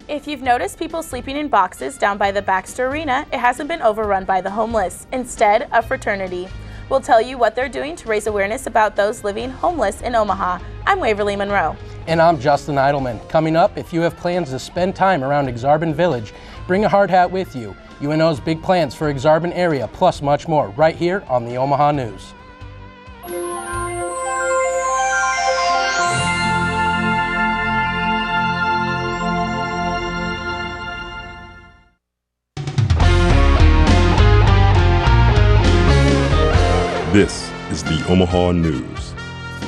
If you've noticed people sleeping in boxes down by the Baxter Arena, it hasn't been overrun by the homeless. Instead, a fraternity. We'll tell you what they're doing to raise awareness about those living homeless in Omaha. I'm Waverly Monroe. And I'm Justin Eidelman. Coming up, if you have plans to spend time around Exarban Village, bring a hard hat with you. UNO's big plans for Exarban area, plus much more, right here on the Omaha News. This is the Omaha News,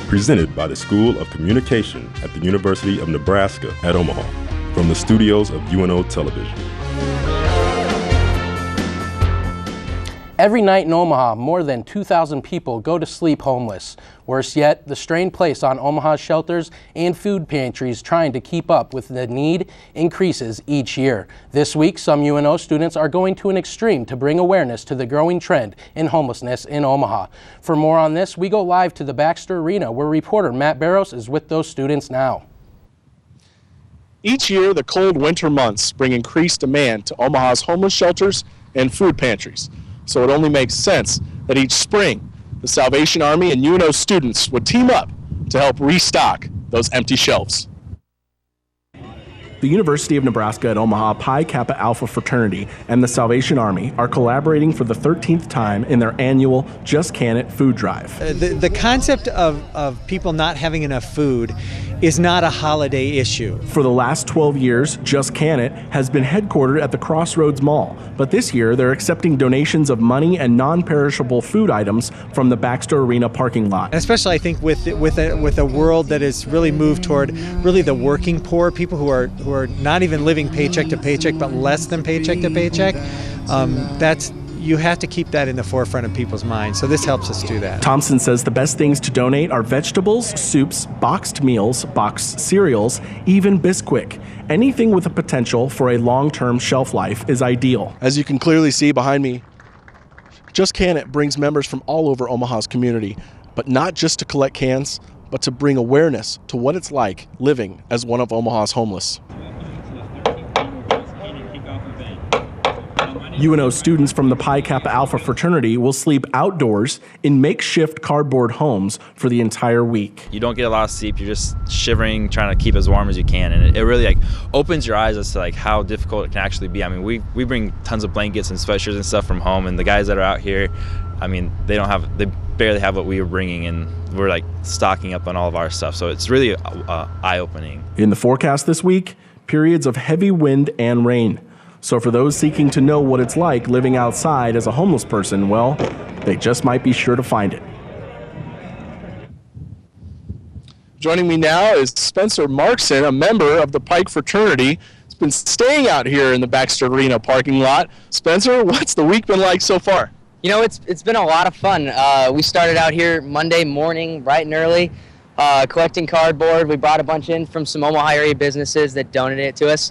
presented by the School of Communication at the University of Nebraska at Omaha, from the studios of UNO Television. Every night in Omaha, more than 2,000 people go to sleep homeless. Worse yet, the strain placed on Omaha's shelters and food pantries trying to keep up with the need increases each year. This week, some UNO students are going to an extreme to bring awareness to the growing trend in homelessness in Omaha. For more on this, we go live to the Baxter Arena, where reporter Matt Barros is with those students now. Each year, the cold winter months bring increased demand to Omaha's homeless shelters and food pantries. So it only makes sense that each spring, the Salvation Army and UNO students would team up to help restock those empty shelves. The University of Nebraska at Omaha Pi Kappa Alpha fraternity and the Salvation Army are collaborating for the 13th time in their annual Just Can It food drive. The concept of people not having enough food is not a holiday issue. For the last 12 years, Just Can It has been headquartered at the Crossroads Mall, but this year they're accepting donations of money and non-perishable food items from the Baxter Arena parking lot. And especially, I think, with a world that has really moved toward really the working poor, people who are not even living paycheck to paycheck, but less than paycheck to paycheck. You have to keep that in the forefront of people's minds, so this helps us do that. Thompson says the best things to donate are vegetables, soups, boxed meals, boxed cereals, even Bisquick. Anything with a potential for a long-term shelf life is ideal. As you can clearly see behind me, Just Can It brings members from all over Omaha's community, but not just to collect cans, but to bring awareness to what it's like living as one of Omaha's homeless. UNO students from the Pi Kappa Alpha fraternity will sleep outdoors in makeshift cardboard homes for the entire week. You don't get a lot of sleep. You're just shivering, trying to keep as warm as you can, and it really opens your eyes as to how difficult it can actually be. I mean, we bring tons of blankets and sweatshirts and stuff from home, and the guys that are out here, I mean, they barely have what we were bringing, and we're stocking up on all of our stuff. So it's really eye-opening. In the forecast this week, periods of heavy wind and rain. So for those seeking to know what it's like living outside as a homeless person, well, they just might be sure to find it. Joining me now is Spencer Markson, a member of the Pike fraternity. He's been staying out here in the Baxter Arena parking lot. Spencer, what's the week been like so far? You know, it's been a lot of fun. We started out here Monday morning, bright and early, collecting cardboard. We brought a bunch in from some Omaha area businesses that donated it to us.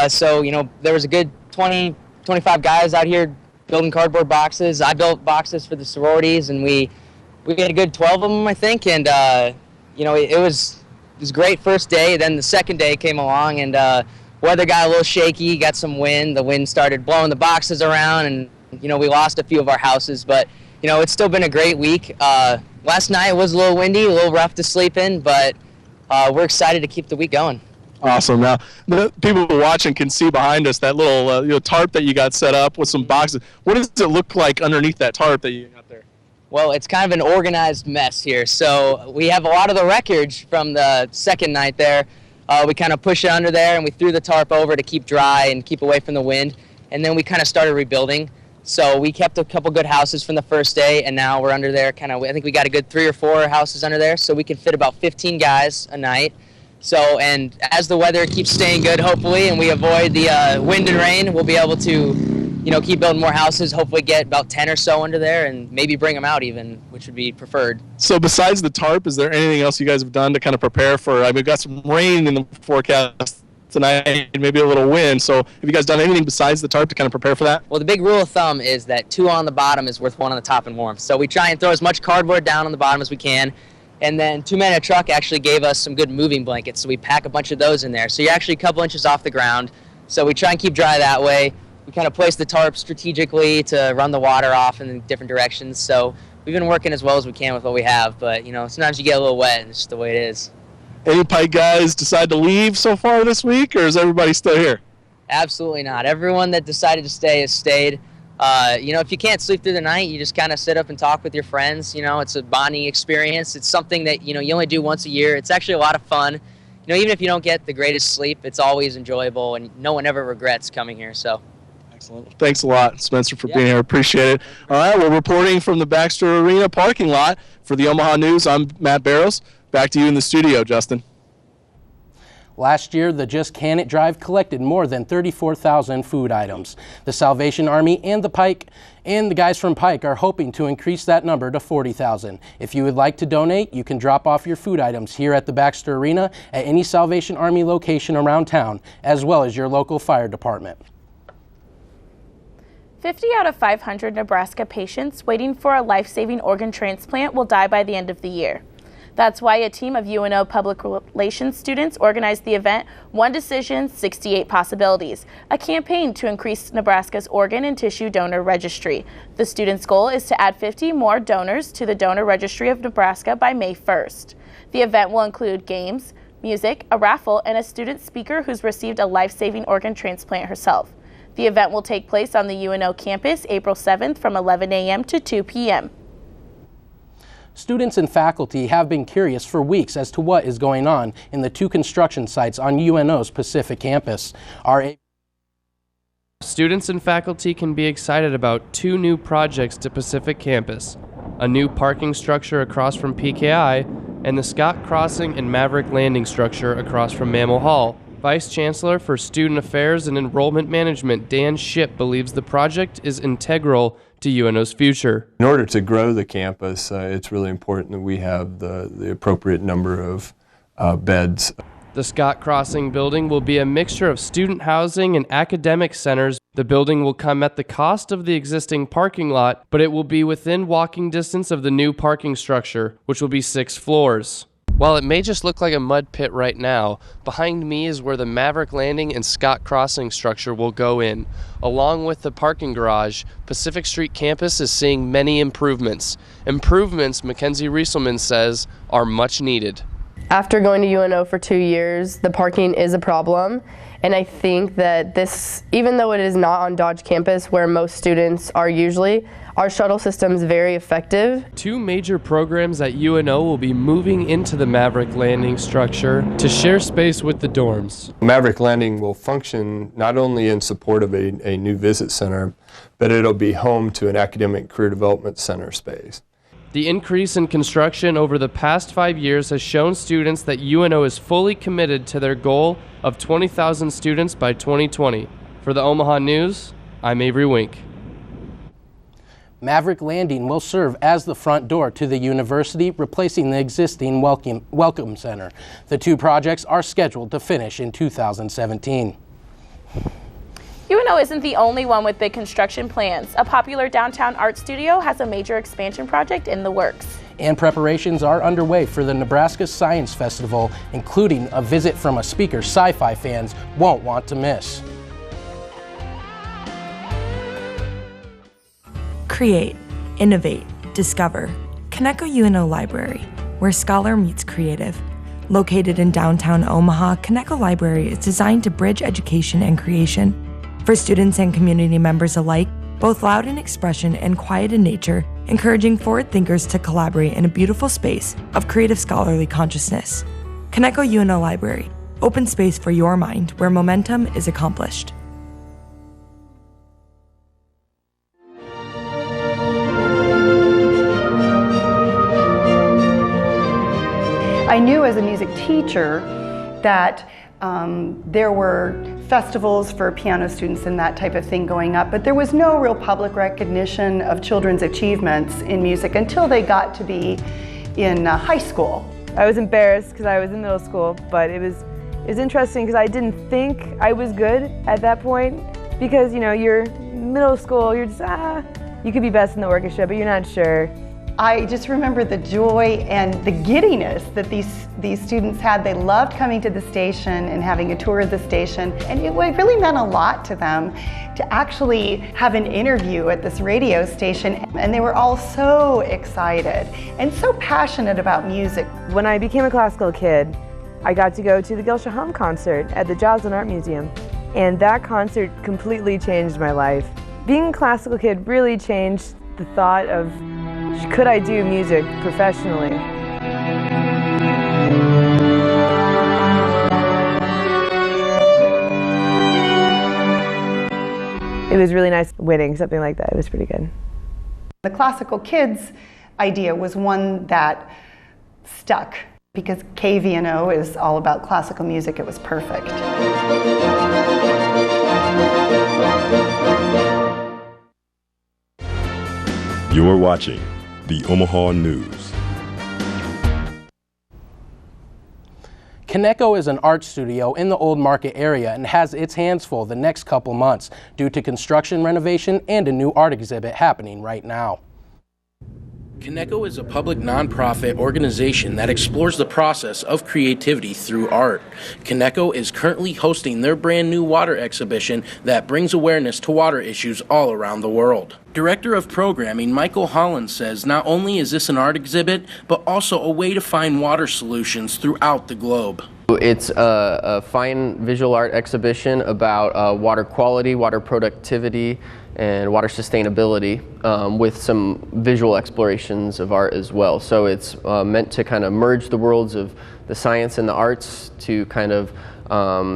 So, you know, there was a good 20, 25 guys out here building cardboard boxes. I built boxes for the sororities, and we had a good 12 of them, I think. And, you know, it was a great first day. Then the second day came along, and weather got a little shaky, got some wind. The wind started blowing the boxes around, and, you know, we lost a few of our houses. But, you know, it's still been a great week. Last night was a little windy, a little rough to sleep in, but we're excited to keep the week going. Awesome. Now, the people watching can see behind us that little tarp that you got set up with some boxes. What does it look like underneath that tarp that you got there? Well, it's kind of an organized mess here. So we have a lot of the wreckage from the second night there. We kind of pushed it under there, and we threw the tarp over to keep dry and keep away from the wind. And then we kind of started rebuilding. So we kept a couple good houses from the first day, and now we're under there I think we got a good 3 or 4 houses under there, so we can fit about 15 guys a night. So, and as the weather keeps staying good, hopefully, and we avoid the wind and rain, we'll be able to, you know, keep building more houses, hopefully get about 10 or so under there, and maybe bring them out even, which would be preferred. So besides the tarp, is there anything else you guys have done to kind of prepare for, we've got some rain in the forecast tonight, maybe a little wind, so have you guys done anything besides the tarp to kind of prepare for that? Well, the big rule of thumb is that 2 on the bottom is worth 1 on the top in warmth. So we try and throw as much cardboard down on the bottom as we can, And then Two Men in a Truck actually gave us some good moving blankets, so we pack a bunch of those in there. So you're actually a couple inches off the ground. So we try and keep dry that way. We kind of place the tarp strategically to run the water off in different directions. So we've been working as well as we can with what we have, but you know, sometimes you get a little wet and it's just the way it is. Any Pike guys decide to leave so far this week, or is everybody still here? Absolutely not. Everyone that decided to stay has stayed. You know, if you can't sleep through the night, you just kind of sit up and talk with your friends. You know, it's a bonding experience. It's something that, you know, you only do once a year. It's actually a lot of fun. You know, even if you don't get the greatest sleep, it's always enjoyable, and no one ever regrets coming here. So. Excellent. Thanks a lot, Spencer, for being here. Appreciate it. All right, we're reporting from the Baxter Arena parking lot for the Omaha News. I'm Matt Barrows. Back to you in the studio, Justin. Last year, the Just Can It Drive collected more than 34,000 food items. The Salvation Army and the guys from Pike are hoping to increase that number to 40,000. If you would like to donate, you can drop off your food items here at the Baxter Arena at any Salvation Army location around town, as well as your local fire department. 50 out of 500 Nebraska patients waiting for a life-saving organ transplant will die by the end of the year. That's why a team of UNO Public Relations students organized the event One Decision, 68 Possibilities, a campaign to increase Nebraska's organ and tissue donor registry. The students' goal is to add 50 more donors to the donor registry of Nebraska by May 1st. The event will include games, music, a raffle, and a student speaker who's received a life-saving organ transplant herself. The event will take place on the UNO campus April 7th from 11 a.m. to 2 p.m. Students and faculty have been curious for weeks as to what is going on in the two construction sites on UNO's Pacific campus. Students and faculty can be excited about two new projects to Pacific campus, a new parking structure across from PKI, and the Scott Crossing and Maverick Landing structure across from Mammal Hall. Vice Chancellor for Student Affairs and Enrollment Management Dan Shipp believes the project is integral to UNO's future. In order to grow the campus, it's really important that we have the appropriate number of beds. The Scott Crossing building will be a mixture of student housing and academic centers. The building will come at the cost of the existing parking lot, but it will be within walking distance of the new parking structure, which will be 6 floors. While it may just look like a mud pit right now, behind me is where the Maverick Landing and Scott Crossing structure will go in. Along with the parking garage, Pacific Street campus is seeing many improvements. Improvements, Mackenzie Rieselman says, are much needed. After going to UNO for 2 years, the parking is a problem. And I think that this, even though it is not on Dodge campus where most students are usually, our shuttle system is very effective. 2 major programs at UNO will be moving into the Maverick Landing structure to share space with the dorms. Maverick Landing will function not only in support of a new visit center, but it'll be home to an academic career development center space. The increase in construction over the past 5 years has shown students that UNO is fully committed to their goal of 20,000 students by 2020. For the Omaha News, I'm Avery Wink. Maverick Landing will serve as the front door to the university, replacing the existing Welcome Center. The 2 projects are scheduled to finish in 2017. UNO isn't the only one with big construction plans. A popular downtown art studio has a major expansion project in the works. And preparations are underway for the Nebraska Science Festival, including a visit from a speaker sci-fi fans won't want to miss. Create, innovate, discover. Coneco UNO Library, where scholar meets creative. Located in downtown Omaha, Coneco Library is designed to bridge education and creation. For students and community members alike, both loud in expression and quiet in nature, encouraging forward thinkers to collaborate in a beautiful space of creative scholarly consciousness. Coneco UNO Library, open space for your mind where momentum is accomplished. I knew as a music teacher that there were festivals for piano students and that type of thing going up, but there was no real public recognition of children's achievements in music until they got to be in high school. I was embarrassed because I was in middle school, but it was interesting because I didn't think I was good at that point, because you know, you're middle school, you're just you could be best in the orchestra, but you're not sure. I just remember the joy and the giddiness that these students had. They loved coming to the station and having a tour of the station, and it really meant a lot to them to actually have an interview at this radio station, and they were all so excited and so passionate about music. When I became a classical kid, I got to go to the Gilsha Hum concert at the Jazz and Art Museum, and that concert completely changed my life. Being a classical kid really changed the thought of, could I do music professionally? It was really nice winning something like that. It was pretty good. The classical kids idea was one that stuck because KVNO is all about classical music. It was perfect. You're watching the Omaha News. Kaneko is an art studio in the Old Market area and has its hands full the next couple months due to construction renovation and a new art exhibit happening right now. Kaneko is a public nonprofit organization that explores the process of creativity through art. Kaneko is currently hosting their brand new water exhibition that brings awareness to water issues all around the world. Director of Programming Michael Holland says not only is this an art exhibit, but also a way to find water solutions throughout the globe. It's a fine visual art exhibition about water quality, water productivity, and water sustainability with some visual explorations of art as well. So it's meant to kind of merge the worlds of the science and the arts to kind of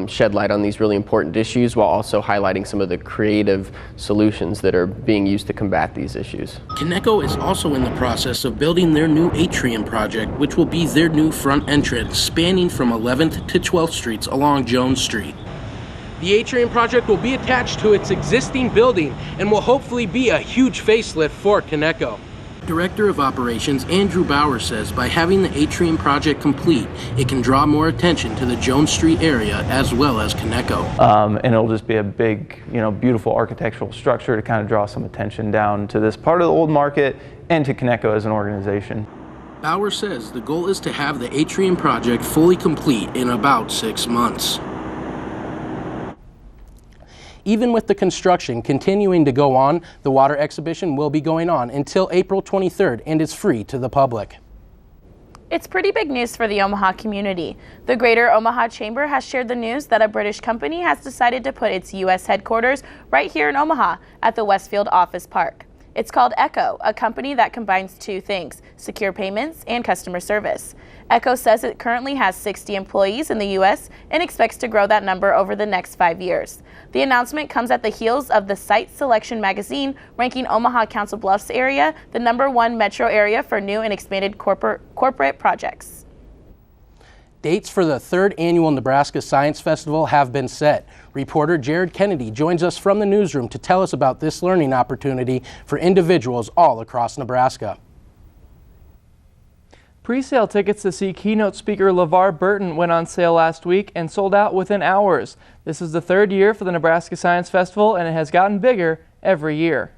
shed light on these really important issues while also highlighting some of the creative solutions that are being used to combat these issues. Kaneko is also in the process of building their new atrium project, which will be their new front entrance spanning from 11th to 12th Streets along Jones Street. The atrium project will be attached to its existing building and will hopefully be a huge facelift for Kaneko. Director of Operations Andrew Bauer says by having the atrium project complete, it can draw more attention to the Jones Street area as well as Kaneko. And it'll just be a big, beautiful architectural structure to kind of draw some attention down to this part of the Old Market and to Kaneko as an organization. Bauer says the goal is to have the atrium project fully complete in about 6 months. Even with the construction continuing to go on, the water exhibition will be going on until April 23rd and is free to the public. It's pretty big news for the Omaha community. The Greater Omaha Chamber has shared the news that a British company has decided to put its U.S. headquarters right here in Omaha at the Westfield Office Park. It's called Echo, a company that combines two things, secure payments and customer service. Echo says it currently has 60 employees in the U.S. and expects to grow that number over the next 5 years. The announcement comes at the heels of the Site Selection magazine ranking Omaha Council Bluffs area the #1 metro area for new and expanded corporate projects. Dates for the 3rd annual Nebraska Science Festival have been set. Reporter Jared Kennedy joins us from the newsroom to tell us about this learning opportunity for individuals all across Nebraska. Pre-sale tickets to see keynote speaker LeVar Burton went on sale last week and sold out within hours. This is the 3rd year for the Nebraska Science Festival, and it has gotten bigger every year.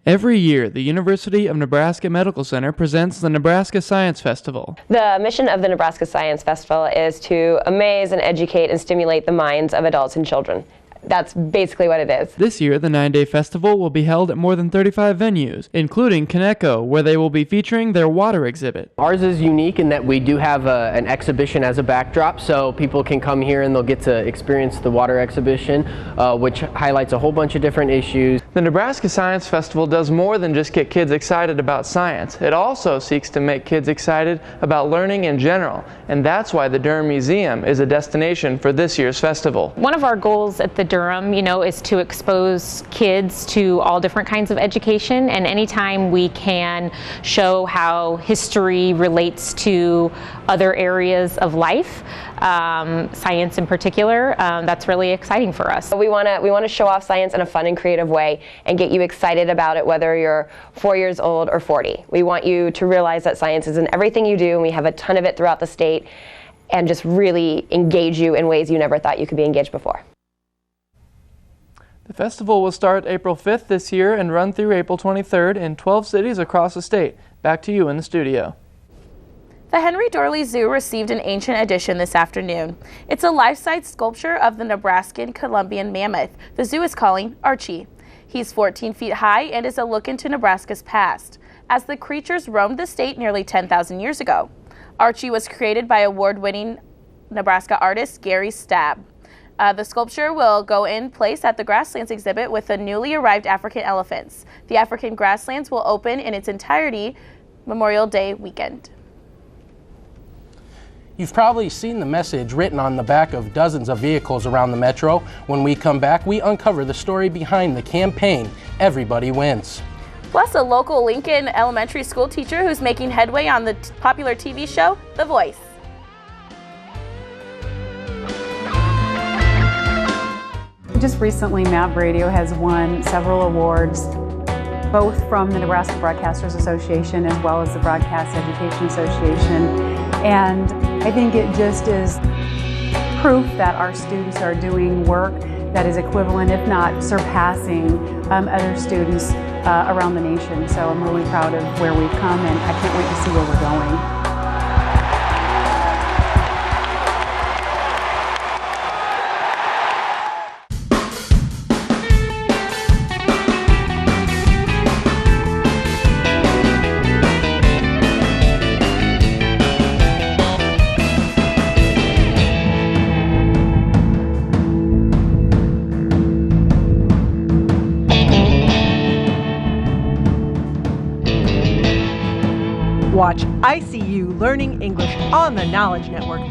Every year, the University of Nebraska Medical Center presents the Nebraska Science Festival. The mission of the Nebraska Science Festival is to amaze and educate and stimulate the minds of adults and children. That's basically what it is. This year, the 9-day festival will be held at more than 35 venues, including Kaneko, where they will be featuring their water exhibit. Ours is unique in that we do have an exhibition as a backdrop, so people can come here and they'll get to experience the water exhibition, which highlights a whole bunch of different issues. The Nebraska Science Festival does more than just get kids excited about science. It also seeks to make kids excited about learning in general, and that's why the Durham Museum is a destination for this year's festival. One of our goals at the Durham, is to expose kids to all different kinds of education, and anytime we can show how history relates to other areas of life, science in particular, that's really exciting for us. We want to show off science in a fun and creative way and get you excited about it, whether you're 4 years old or 40. We want you to realize that science is in everything you do, and we have a ton of it throughout the state, and just really engage you in ways you never thought you could be engaged before. The festival will start April 5th this year and run through April 23rd in 12 cities across the state. Back to you in the studio. The Henry Doorly Zoo received an ancient addition this afternoon. It's a life-size sculpture of the Nebraskan Columbian mammoth the zoo is calling Archie. He's 14 feet high and is a look into Nebraska's past, as the creatures roamed the state nearly 10,000 years ago. Archie was created by award-winning Nebraska artist Gary Stabb. The sculpture will go in place at the Grasslands exhibit with the newly arrived African elephants. The African Grasslands will open in its entirety Memorial Day weekend. You've probably seen the message written on the back of dozens of vehicles around the metro. When we come back, we uncover the story behind the campaign, Everybody Wins. Plus, a local Lincoln elementary school teacher who's making headway on the popular TV show, The Voice. Just recently, MAV Radio has won several awards, both from the Nebraska Broadcasters Association as well as the Broadcast Education Association. And I think it just is proof that our students are doing work that is equivalent, if not surpassing, other students around the nation. So I'm really proud of where we've come, and I can't wait to see where we're going. Watch ICU Learning English on the Knowledge Network.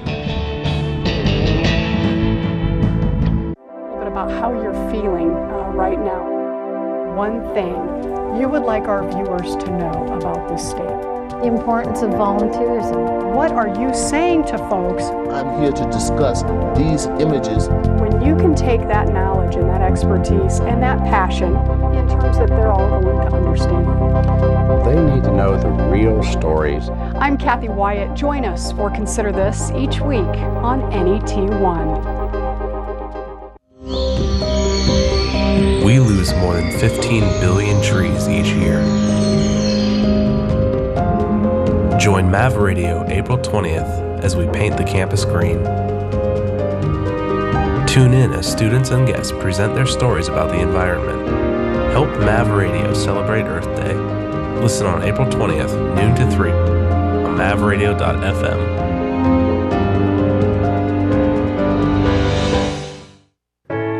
But about how you're feeling right now. One thing you would like our viewers to know about this state. The importance of volunteerism. What are you saying to folks? I'm here to discuss these images. When you can take that knowledge and that expertise and that passion in terms that they're all going to understand. They need to know the real stories. I'm Kathy Wyatt. Join us for Consider This each week on NET1. We lose more than 15 billion trees each year. Join MAV Radio April 20th as we paint the campus green. Tune in as students and guests present their stories about the environment. Help MAV Radio celebrate Earth Day. Listen on April 20th, noon to 3 on mavradio.fm.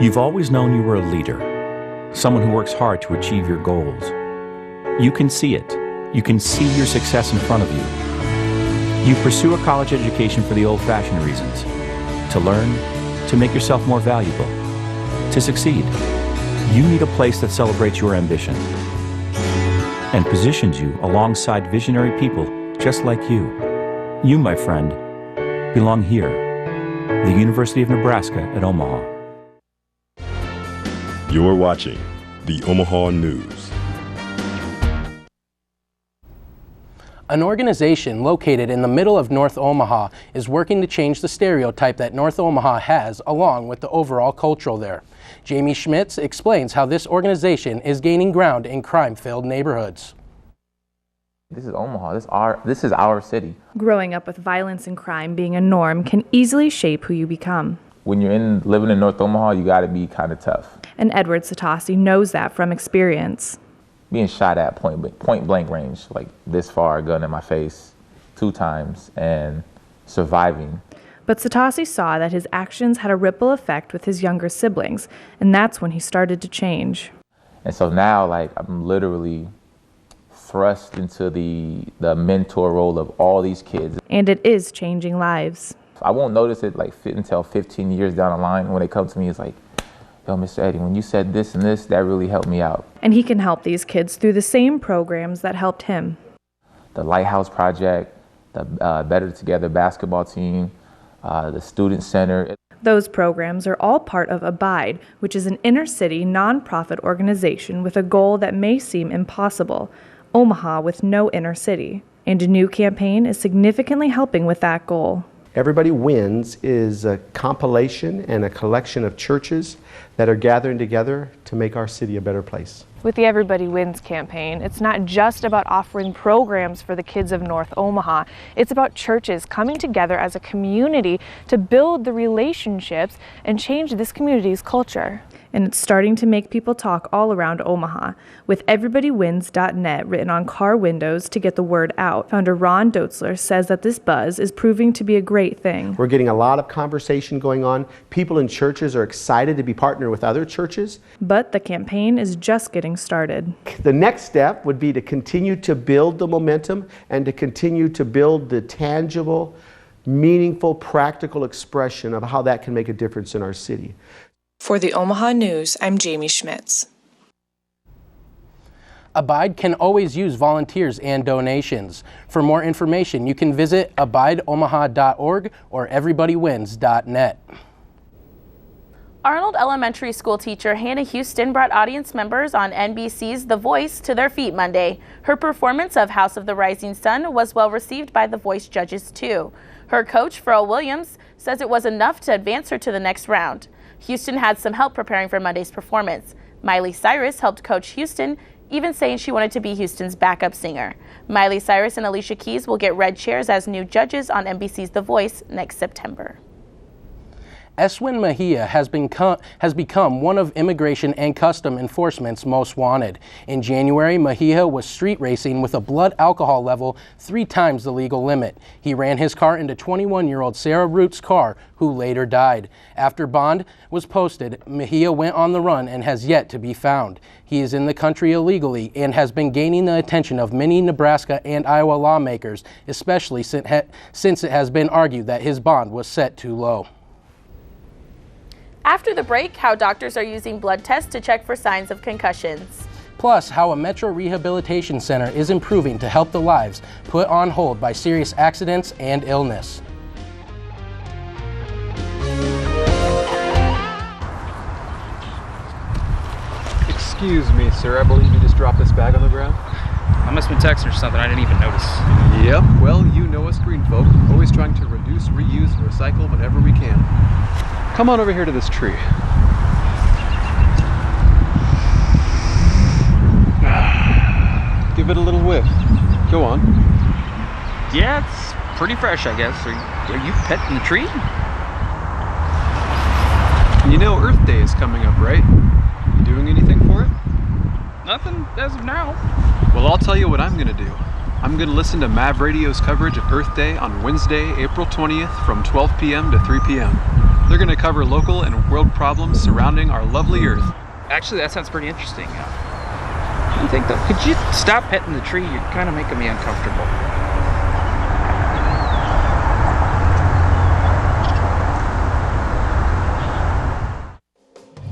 You've always known you were a leader, someone who works hard to achieve your goals. You can see it. You can see your success in front of you. You pursue a college education for the old-fashioned reasons, to learn, to make yourself more valuable, to succeed. You need a place that celebrates your ambition and positions you alongside visionary people just like you. You, my friend, belong here, the University of Nebraska at Omaha. You're watching the Omaha News. An organization located in the middle of North Omaha is working to change the stereotype that North Omaha has, along with the overall culture there. Jamie Schmitz explains how this organization is gaining ground in crime-filled neighborhoods. This is Omaha. This is our city. Growing up with violence and crime being a norm can easily shape who you become. When you're living in North Omaha, you got to be kind of tough. And Edward Satossi knows that from experience. Being shot at point blank range, like this far, gun in my face 2 times, and surviving. But Satossi saw that his actions had a ripple effect with his younger siblings, and that's when he started to change. And so now, like, I'm literally thrust into the mentor role of all these kids. And it is changing lives. I won't notice it until 15 years down the line when they come to me. It's like, yo, Mr. Eddie, when you said this and this, that really helped me out. And he can help these kids through the same programs that helped him. The Lighthouse Project, the Better Together basketball team, the Student Center. Those programs are all part of Abide, which is an inner-city nonprofit organization with a goal that may seem impossible, Omaha with no inner city. And a new campaign is significantly helping with that goal. Everybody Wins is a compilation and a collection of churches that are gathering together to make our city a better place. With the Everybody Wins campaign, it's not just about offering programs for the kids of North Omaha. It's about churches coming together as a community to build the relationships and change this community's culture. And it's starting to make people talk all around Omaha, with everybodywins.net written on car windows to get the word out. Founder Ron Doetzler says that this buzz is proving to be a great thing. We're getting a lot of conversation going on. People in churches are excited to be partnered with other churches. But the campaign is just getting started. The next step would be to continue to build the momentum and to continue to build the tangible, meaningful, practical expression of how that can make a difference in our city. For the Omaha News, I'm Jamie Schmitz. Abide can always use volunteers and donations. For more information, you can visit abideomaha.org or everybodywins.net. Arnold Elementary School teacher Hannah Houston brought audience members on NBC's The Voice to their feet Monday. Her performance of House of the Rising Sun was well received by The Voice judges too. Her coach, Pharrell Williams, says it was enough to advance her to the next round. Houston had some help preparing for Monday's performance. Miley Cyrus helped coach Houston, even saying she wanted to be Houston's backup singer. Miley Cyrus and Alicia Keys will get red chairs as new judges on NBC's The Voice next September. Eswin Mejia has become one of Immigration and Custom Enforcement's most wanted. In January, Mejia was street racing with a blood alcohol level 3 times the legal limit. He ran his car into 21-year-old Sarah Root's car, who later died. After bond was posted, Mejia went on the run and has yet to be found. He is in the country illegally and has been gaining the attention of many Nebraska and Iowa lawmakers, especially since it has been argued that his bond was set too low. After the break, how doctors are using blood tests to check for signs of concussions. Plus, how a Metro Rehabilitation Center is improving to help the lives put on hold by serious accidents and illness. Excuse me, sir. I believe you just dropped this bag on the ground. I must have been texting or something. I didn't even notice. Yep. Well, you know us green folk, always trying to reduce, reuse, and recycle whenever we can. Come on over here to this tree. Give it a little whiff. Go on. Yeah, it's pretty fresh, I guess. Are you petting the tree? You know Earth Day is coming up, right? You doing anything for it? Nothing as of now. Well, I'll tell you what I'm gonna do. I'm gonna listen to MAV Radio's coverage of Earth Day on Wednesday, April 20th from 12 p.m. to 3 p.m. They're going to cover local and world problems surrounding our lovely Earth. Actually, that sounds pretty interesting. What do you think, though? Could you stop petting the tree? You're kind of making me uncomfortable.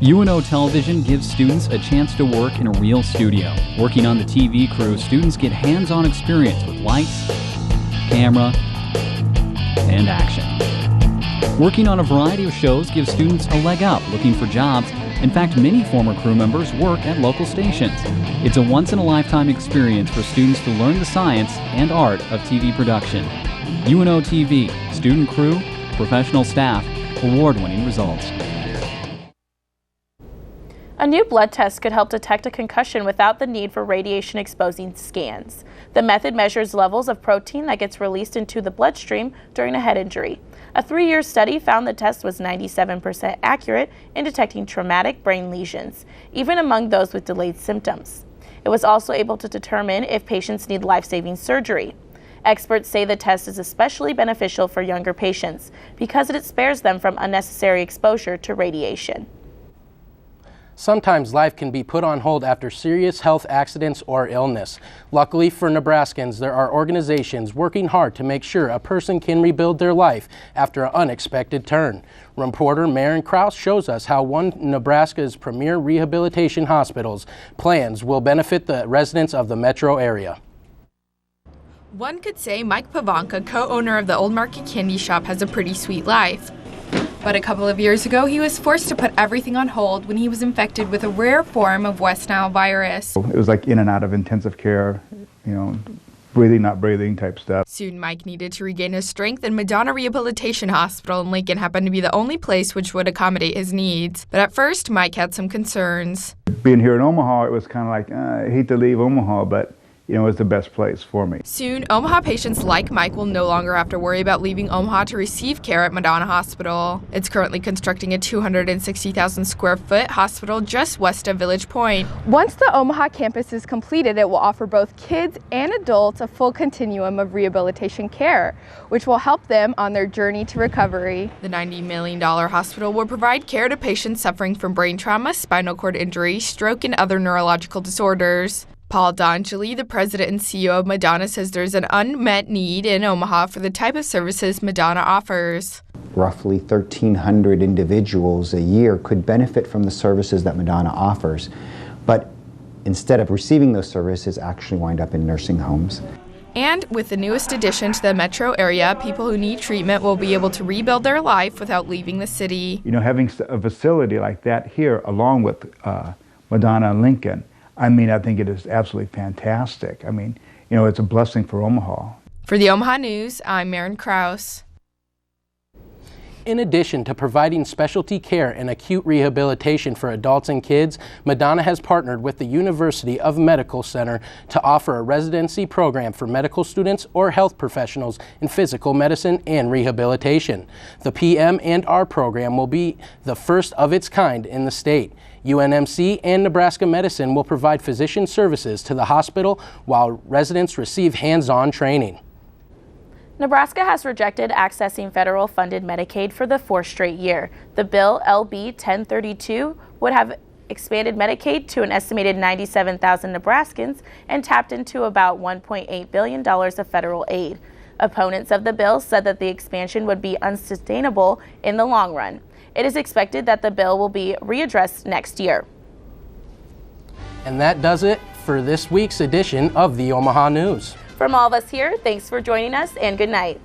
UNO Television gives students a chance to work in a real studio. Working on the TV crew, students get hands-on experience with lights, camera, and action. Working on a variety of shows gives students a leg up looking for jobs. In fact, many former crew members work at local stations. It's a once-in-a-lifetime experience for students to learn the science and art of TV production. UNO TV, student crew, professional staff, award-winning results. A new blood test could help detect a concussion without the need for radiation-exposing scans. The method measures levels of protein that gets released into the bloodstream during a head injury. A 3-year study found the test was 97% accurate in detecting traumatic brain lesions, even among those with delayed symptoms. It was also able to determine if patients need life-saving surgery. Experts say the test is especially beneficial for younger patients because it spares them from unnecessary exposure to radiation. Sometimes life can be put on hold after serious health accidents or illness. Luckily for Nebraskans, there are organizations working hard to make sure a person can rebuild their life after an unexpected turn. Reporter Maren Krause shows us how one of Nebraska's premier rehabilitation hospitals plans will benefit the residents of the metro area. One could say Mike Pavanka, co-owner of the Old Market Candy Shop, has a pretty sweet life. But a couple of years ago, he was forced to put everything on hold when he was infected with a rare form of West Nile virus. It was like in and out of intensive care, breathing, not breathing type stuff. Soon, Mike needed to regain his strength, and Madonna Rehabilitation Hospital in Lincoln happened to be the only place which would accommodate his needs. But at first, Mike had some concerns. Being here in Omaha, it was kind of like, I hate to leave Omaha, but it was the best place for me. Soon, Omaha patients like Mike will no longer have to worry about leaving Omaha to receive care at Madonna Hospital. It's currently constructing a 260,000 square foot hospital just west of Village Point. Once the Omaha campus is completed, it will offer both kids and adults a full continuum of rehabilitation care, which will help them on their journey to recovery. The $90 million hospital will provide care to patients suffering from brain trauma, spinal cord injury, stroke, and other neurological disorders. Paul D'Angeli, the president and CEO of Madonna, says there's an unmet need in Omaha for the type of services Madonna offers. Roughly 1,300 individuals a year could benefit from the services that Madonna offers, but instead of receiving those services, actually wind up in nursing homes. And with the newest addition to the metro area, people who need treatment will be able to rebuild their life without leaving the city. Having a facility like that here, along with Madonna and Lincoln, I think it is absolutely fantastic. It's a blessing for Omaha. For the Omaha News, I'm Maren Kraus. In addition to providing specialty care and acute rehabilitation for adults and kids, Madonna has partnered with the University of Medical Center to offer a residency program for medical students or health professionals in physical medicine and rehabilitation. The PM&R program will be the first of its kind in the state. UNMC and Nebraska Medicine will provide physician services to the hospital while residents receive hands-on training. Nebraska has rejected accessing federal-funded Medicaid for the fourth straight year. The bill, LB 1032, would have expanded Medicaid to an estimated 97,000 Nebraskans and tapped into about $1.8 billion of federal aid. Opponents of the bill said that the expansion would be unsustainable in the long run. It is expected that the bill will be readdressed next year. And that does it for this week's edition of the Omaha News. From all of us here, thanks for joining us and good night.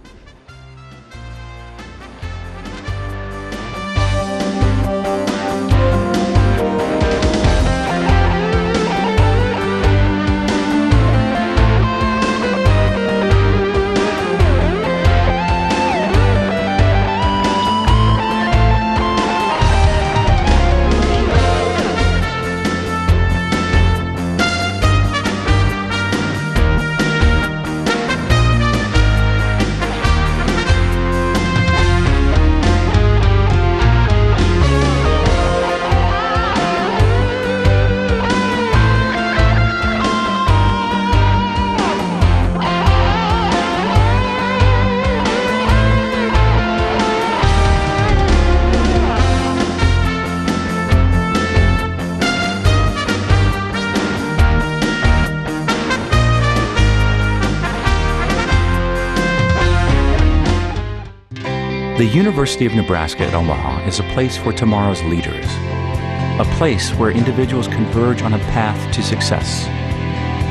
The University of Nebraska at Omaha is a place for tomorrow's leaders, a place where individuals converge on a path to success,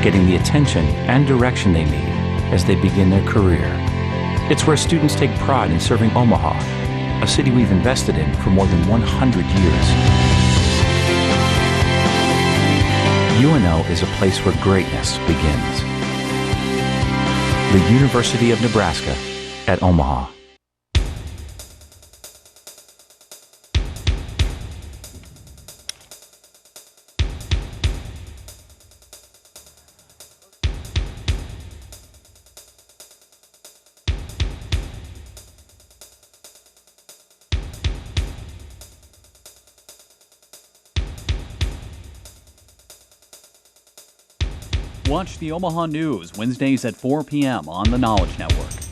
getting the attention and direction they need as they begin their career. It's where students take pride in serving Omaha, a city we've invested in for more than 100 years. UNO is a place where greatness begins. The University of Nebraska at Omaha. Watch the Omaha News Wednesdays at 4 p.m. on the Knowledge Network.